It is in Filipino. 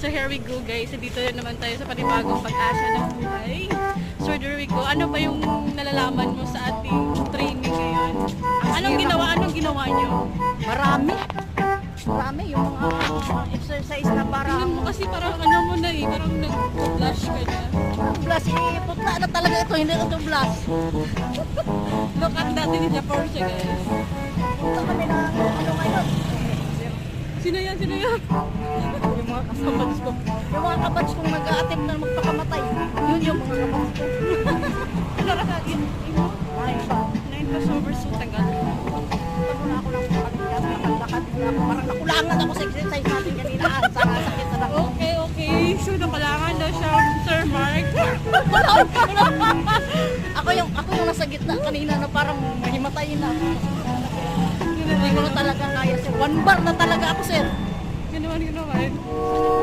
So here we go guys, dito na naman tayo sa panibagong pag-asa ng buhay. So there we go, ano ba yung nalalaman mo sa ating training ngayon? Anong ginawa nyo? Marami yung mga exercise na Tingnan parang mo kasi parang ano mo na eh, parang nag-flash ka na. blush, putla na talaga ito, hindi ito blush. Look at dati ni Japor siya guys. Punta kami na ano ngayon. Sino yan? Sino yan? Yung mga kasabats ko. Yung mga kabats kong nag-a-attempt na magpakamatay. Yun yung mga kabats ko. Ano ra ka? Ay, ba? 9 plus over so tagal. Pagod na ako ng pagkakas, nakalakad na ako. Parang nakulangan ako sa exercise natin kanina. Sa sakit na ako. Okay, okay. So napalangan daw siya, Sir Mark. Ako yung nasa gitna kanina na parang mahimatayin na ako. Hindi ko na talaga kaya sir. 1 bar na talaga ako sir. Ginawan.